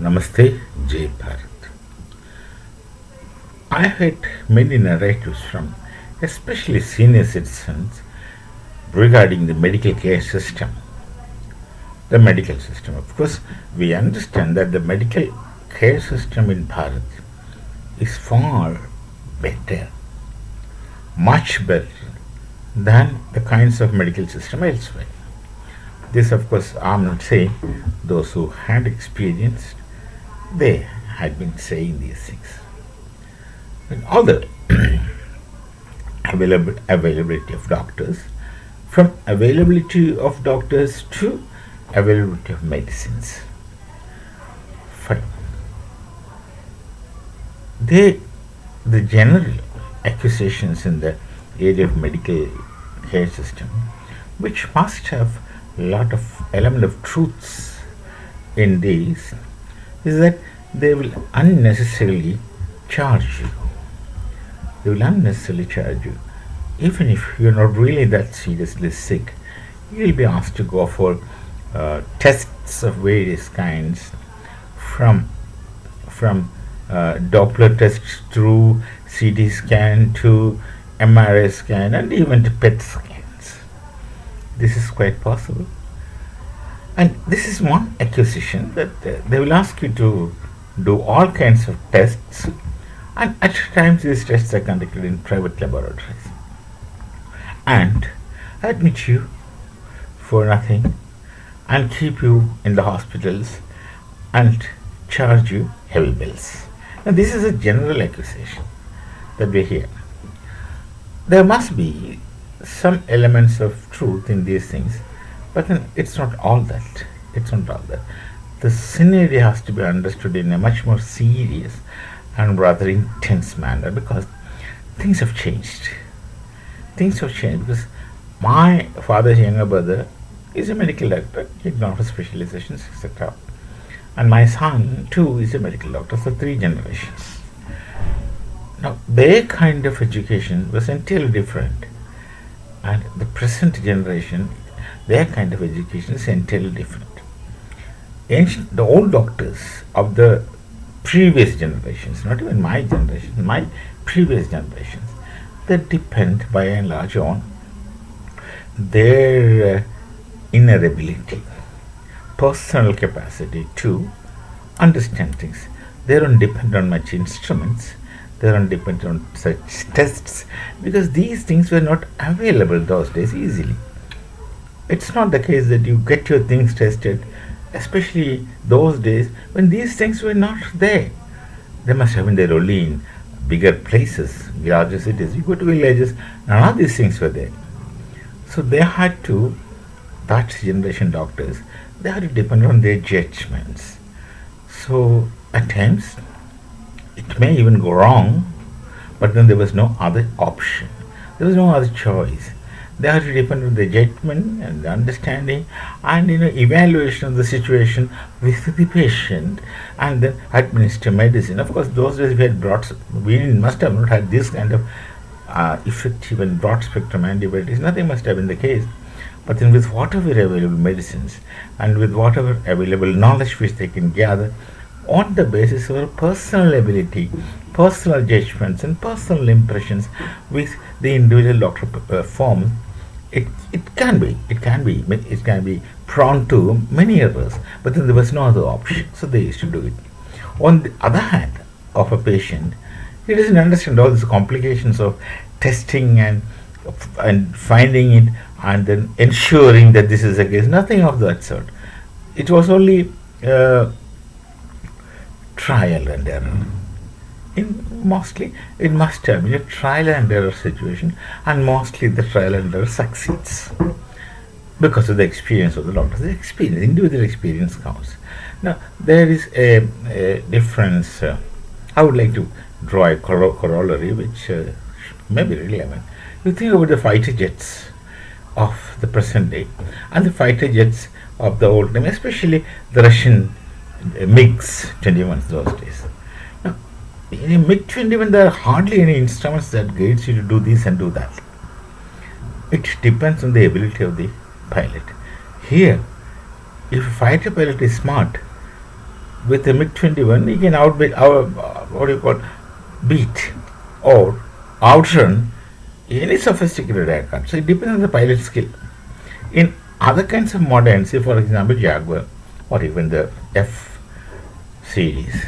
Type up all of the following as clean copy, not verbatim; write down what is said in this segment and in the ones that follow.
Namaste, Jai Bharat. I heard many narratives from especially senior citizens regarding the medical care system. The medical system. Of course, we understand that the medical care system in Bharat is far better, much better than the kinds of medical system elsewhere. This, of course, I'm not saying those who had experienced, they had been saying these things. And all the availability of doctors, from availability of doctors to availability of medicines. Fine. The general accusations in the area of medical care system, which must have a lot of element of truths in these, is that they will unnecessarily charge you. They will unnecessarily charge you. Even if you're not really that seriously sick, you'll be asked to go for tests of various kinds, from Doppler tests through CT scan to MRI scan and even to PET scans. This is quite possible. And this is one accusation that they will ask you to do all kinds of tests, and at times these tests are conducted in private laboratories and admit you for nothing and keep you in the hospitals and charge you heavy bills. Now, this is a general accusation that we hear. There must be some elements of truth in these things, but then it's not all that. It's not all that. The scenario has to be understood in a much more serious and rather intense manner, because things have changed. Things have changed because my father's younger brother is a medical doctor, he did not have specializations, etc. And my son too is a medical doctor for 3 generations. Now, their kind of education was entirely different, and the present generation, their kind of education is entirely different. The old doctors of the previous generations, not even my generation, my previous generations, they depend by and large on their inner ability, personal capacity to understand things. They don't depend on much instruments, they don't depend on such tests, because these things were not available those days easily. It's not the case that you get your things tested, especially those days when these things were not there. They must have been there only in bigger places, larger cities. You go to villages, none of these things were there. So they had to, that generation doctors, they had to depend on their judgments. So at times it may even go wrong, but then there was no other option. There was no other choice. They had to depend on the judgment and the understanding and evaluation of the situation with the patient, and then administer medicine. Of course, those days we must have not had this kind of effective and broad spectrum antibiotics. Nothing must have been the case. But then with whatever available medicines and with whatever available knowledge which they can gather on the basis of their personal ability, personal judgments and personal impressions with the individual doctor forms, it can be prone to many errors, but then there was no other option, so they used to do it. On the other hand, of a patient, he doesn't understand all these complications of testing and finding it and then ensuring that this is the case. Nothing of that sort. It was only trial and error. Mostly, it must have been a trial and error situation, and mostly the trial and error succeeds because of the experience of the doctor. The experience, individual experience counts. Now, there is a difference. I would like to draw a corollary which may be relevant. You think about the fighter jets of the present day and the fighter jets of the old time, especially the Russian MiGs 21s those days. Now, in a MiG-21, there are hardly any instruments that guides you to do this and do that. It depends on the ability of the pilot. Here, if a fighter pilot is smart, with a MiG-21, he can what do you call, beat or outrun any sophisticated aircraft. So it depends on the pilot's skill. In other kinds of modern, say for example Jaguar or even the F series,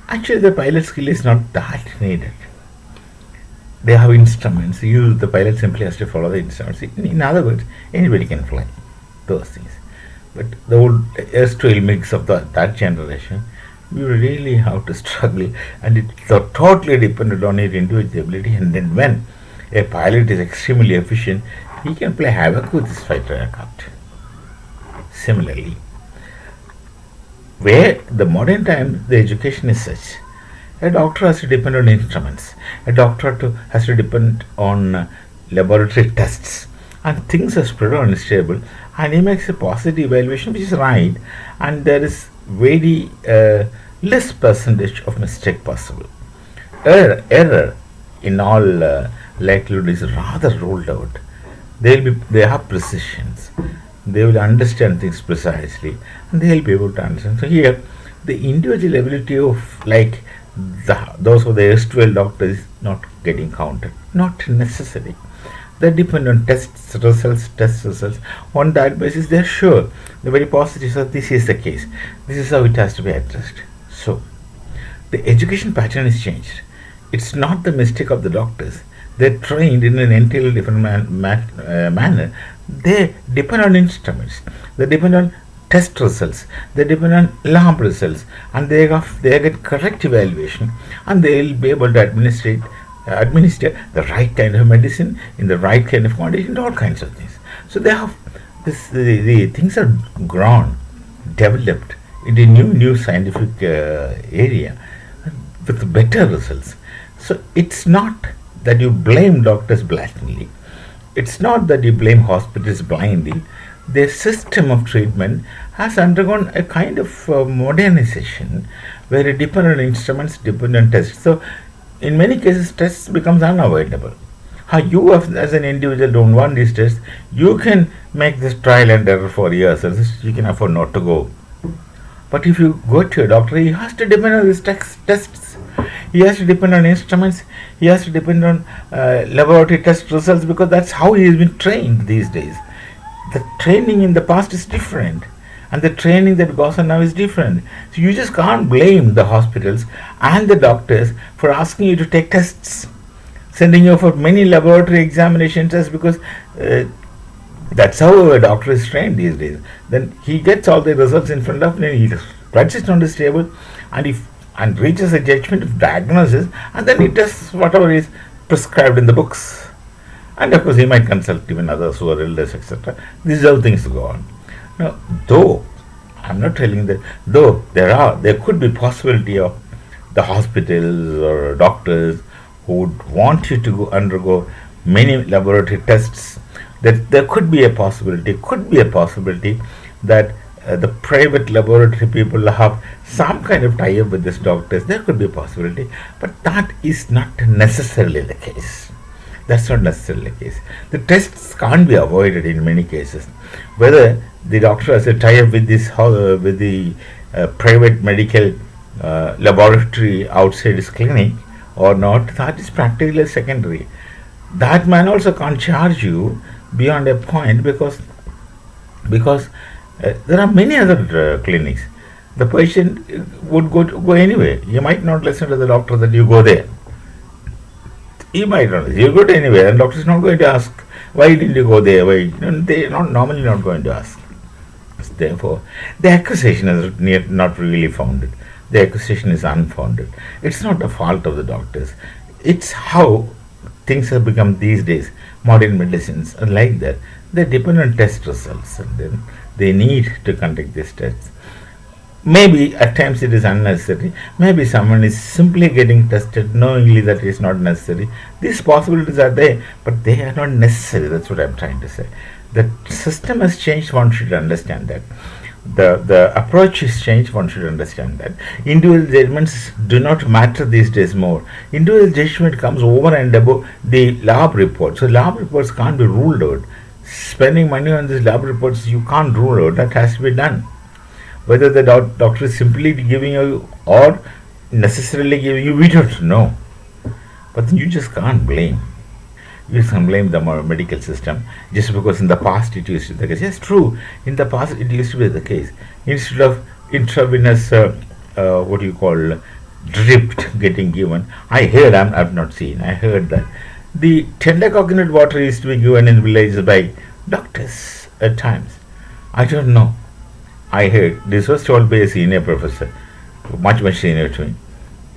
actually the pilot skill is not that needed. They have instruments. The pilot simply has to follow the instruments. In other words, anybody can fly those things. But the old erstwhile mix of that generation, you really have to struggle, and it totally depended on your individual ability. And then when a pilot is extremely efficient, he can play havoc with his fighter aircraft. Similarly, where the modern time the education is such, a doctor has to depend on instruments. A doctor has to depend on laboratory tests, and things are spread on stable, and he makes a positive evaluation, which is right, and there is very less percentage of mistake possible. Error in all likelihood is rather ruled out. They have precisions. They will understand things precisely, and they will be able to understand. So here, the individual ability of those of the erstwhile doctors is not getting counted. Not necessary. They depend on test results. On that basis, they are sure. They're very positive. So this is the case. This is how it has to be addressed. So the education pattern is changed. It's not the mistake of the doctors. They're trained in an entirely different manner. They depend on instruments. They depend on test results. They depend on lab results, and they get correct evaluation, and they will be able to administer the right kind of medicine in the right kind of quantity and all kinds of things. So they have this. The things are grown, developed in a new scientific area with better results. So it's not that you blame doctors blatantly. It's not that you blame hospitals blindly. Their system of treatment has undergone a kind of modernization where it depends on instruments, depends on tests. So in many cases, tests becomes unavoidable. How you as an individual don't want these tests, you can make this trial and error for years. You can afford not to go. But if you go to a doctor, he has to depend on these tests. He has to depend on instruments. He has to depend on laboratory test results, because that's how he has been trained these days. The training in the past is different, and the training that goes on now is different. So you just can't blame the hospitals and the doctors for asking you to take tests, sending you for many laboratory examination tests, because that's how a doctor is trained these days. Then he gets all the results in front of him, he writes it on the table, and reaches a judgment of diagnosis, and then he does whatever is prescribed in the books. And of course, he might consult even others who are elders, etc. This is how things go on. Now, though I'm not telling that, though there could be possibility of the hospitals or doctors who would want you to undergo many laboratory tests, that there could be a possibility that the private laboratory people have some kind of tie-up with these doctors. There could be a possibility, but that is not necessarily the case. That's not necessarily the case. The tests can't be avoided in many cases. Whether the doctor has a tie-up with the private medical laboratory outside his clinic or not, that is practically secondary. That man also can't charge you beyond a point, because there are many other clinics. The patient would go anyway. You might not listen to the doctor that you go there. He might not. You go to anywhere, and doctor is not going to ask, why didn't you go there? Why? They are normally not going to ask. Therefore, the accusation is not really founded. The accusation is unfounded. It's not the fault of the doctors. It's how things have become these days. Modern medicines are like that. They depend on test results, and then they need to conduct these tests. Maybe at times it is unnecessary. Maybe someone is simply getting tested knowingly that it is not necessary. These possibilities are there, but they are not necessary. That's what I'm trying to say. The system has changed, one should understand that. The approach is changed, one should understand that. Individual judgments do not matter these days more. Individual judgment comes over and above the lab report. So lab reports can't be ruled out. Spending money on these lab reports, you can't rule out. That has to be done. Whether the doctor is simply giving you or necessarily giving you, we don't know. But you just can't blame. You can blame the medical system just because in the past it used to be the case. Yes, true. In the past it used to be the case. Instead of intravenous, what do you call, drip getting given, I heard, I've not seen, I heard that the tender coconut water used to be given in villages by doctors at times. I don't know. I heard this was told by a senior professor, much senior to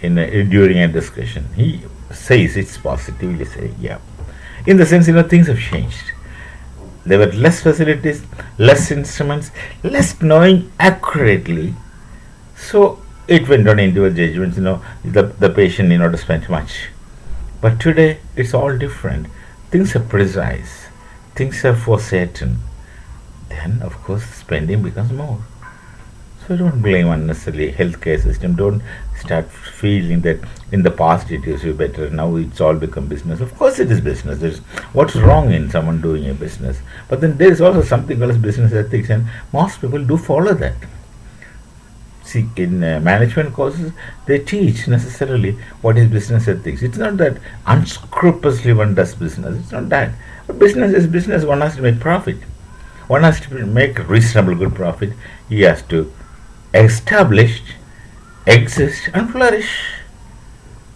me, during a discussion. He says it's positively saying, yeah. In the sense, things have changed. There were less facilities, less instruments, less knowing accurately. So it went on into a judgment, the patient need not to spend much. But today it's all different. Things are precise, things are for certain. Then of course spending becomes more. So don't blame unnecessarily healthcare system. Don't start feeling that in the past it used to be better. Now it's all become business. Of course it is business. There's what's wrong in someone doing a business. But then there is also something called as business ethics, and most people do follow that. See, in management courses, they teach necessarily what is business ethics. It's not that unscrupulously one does business. It's not that. But business is business. One has to make profit. One has to make reasonable good profit. He has to establish, exist, and flourish.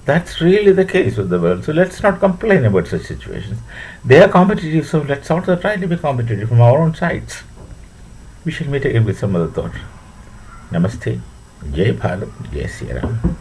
That's really the case with the world. So let's not complain about such situations. They are competitive, so let's also try to be competitive from our own sides. We shall meet again with some other thought. Namaste. Jai Bharat. Jai Sri Ram.